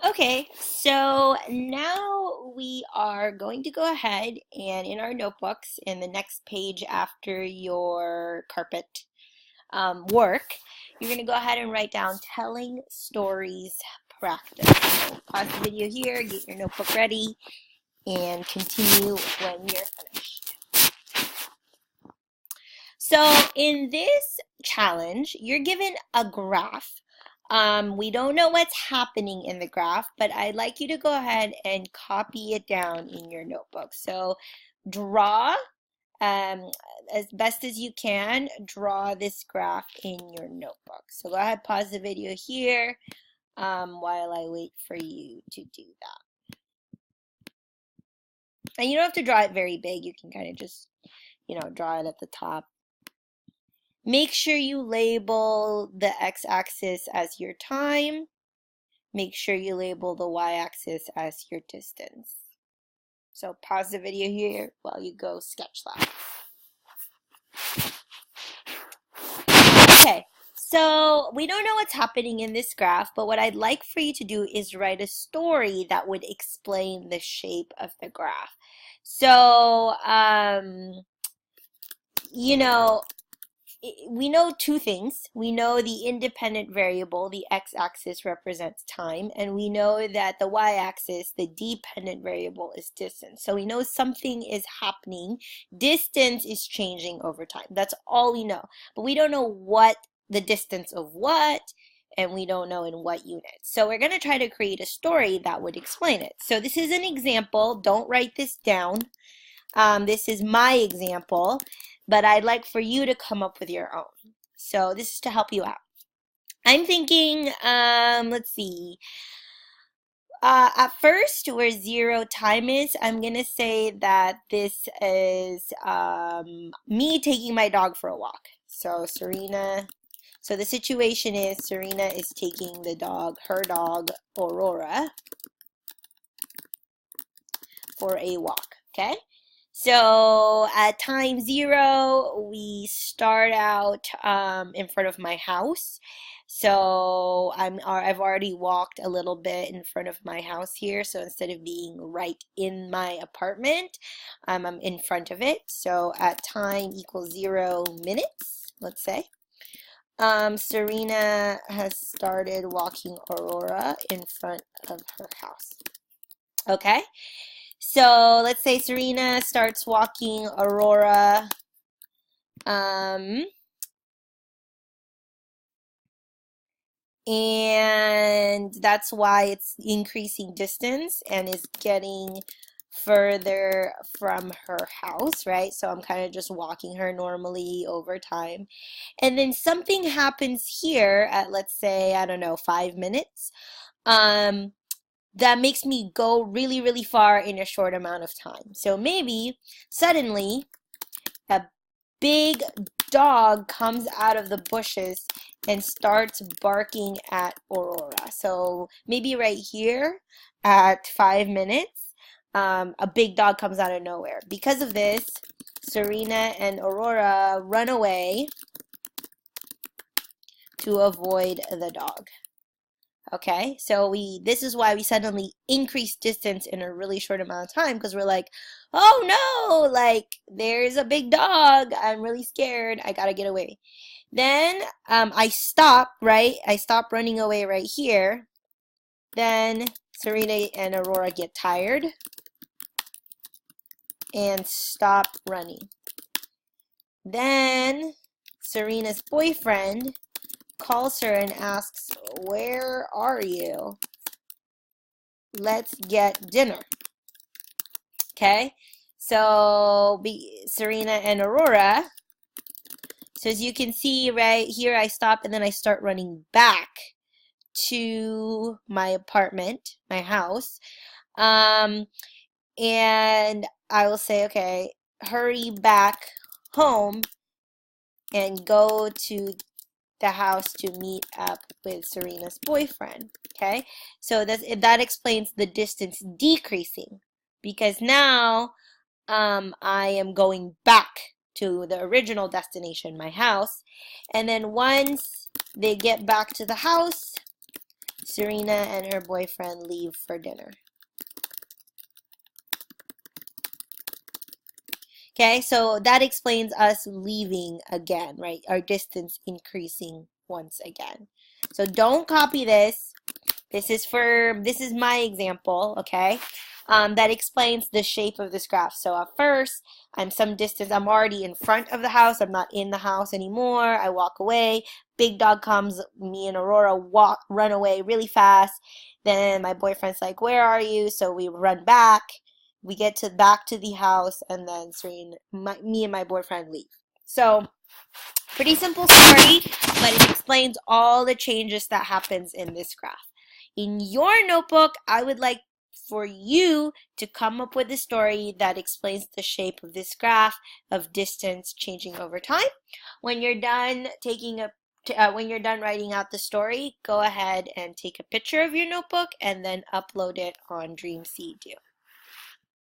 Okay, so now we are going to go ahead and in our notebooks, in the next page after your carpet work, you're going to go ahead and write down telling stories practice. So pause the video here, get your notebook ready, and continue when you're finished. So in this challenge, you're given a graph. We don't know what's happening in the graph, but I'd like you to go ahead and copy it down in your notebook. So draw um, as best as you can, draw this graph in your notebook. So go ahead, pause the video here while I wait for you to do that. And you don't have to draw it very big. You can kind of just, draw it at the top. Make sure you label the x-axis as your time. Make sure you label the y-axis as your distance. So pause the video here while you go sketch that. Okay, so we don't know what's happening in this graph, but what I'd like for you to do is write a story that would explain the shape of the graph. So, we know two things. We know the independent variable, the x-axis represents time, and we know that the y-axis, the dependent variable, is distance. So we know something is happening. Distance is changing over time. That's all we know. But we don't know what the distance of what, and we don't know in what unit. So we're going to try to create a story that would explain it. So this is an example. Don't write this down. This is my example, but I'd like for you to come up with your own. So this is to help you out. I'm thinking, let's see. At first, where 0 time is, I'm going to say that this is me taking my dog for a walk. So Serena, so the situation is Serena is taking the dog, her dog, Aurora, for a walk, okay? So at time 0, we start out in front of my house. So I've already walked a little bit in front of my house here. So instead of being right in my apartment, I'm in front of it. So at time equals 0 minutes, let's say. Serena has started walking Aurora in front of her house. Okay. So let's say Serena starts walking Aurora. And that's why it's increasing distance and is getting further from her house, right? So I'm kind of just walking her normally over time. And then something happens here at, let's say, I don't know, 5 minutes. That makes me go really, really far in a short amount of time. So maybe suddenly a big dog comes out of the bushes and starts barking at Aurora. So maybe right here at 5 minutes, a big dog comes out of nowhere. Because of this, Serena and Aurora run away to avoid the dog. Okay, so this is why we suddenly increase distance in a really short amount of time, because we're like, oh no, like there's a big dog. I'm really scared. I gotta get away. Then I stop, right? I stop running away right here. Then Serena and Aurora get tired and stop running. Then Serena's boyfriend calls her and asks, where are you? Let's get dinner. Okay, so Serena and Aurora. So as you can see right here, I stop and then I start running back to my apartment, my house. And I will say, okay, hurry back home and go to the house to meet up with Serena's boyfriend. Okay, so that explains the distance decreasing, because now I am going back to the original destination, my house. And then once they get back to the house, Serena and her boyfriend leave for dinner. Okay, so that explains us leaving again, right? Our distance increasing once again. So don't copy this. This is my example, okay? That explains the shape of this graph. So at first, I'm some distance, I'm already in front of the house, I'm not in the house anymore. I walk away, big dog comes, me and Aurora run away really fast. Then my boyfriend's like, "Where are you?" So we run back. We get back to the house, and then me and my boyfriend leave. So pretty simple story, but it explains all the changes that happens in this graph. In your notebook, I would like for you to come up with a story that explains the shape of this graph of distance changing over time. When you're done when you're done writing out the story, go ahead and take a picture of your notebook and then upload it on Dreamseed.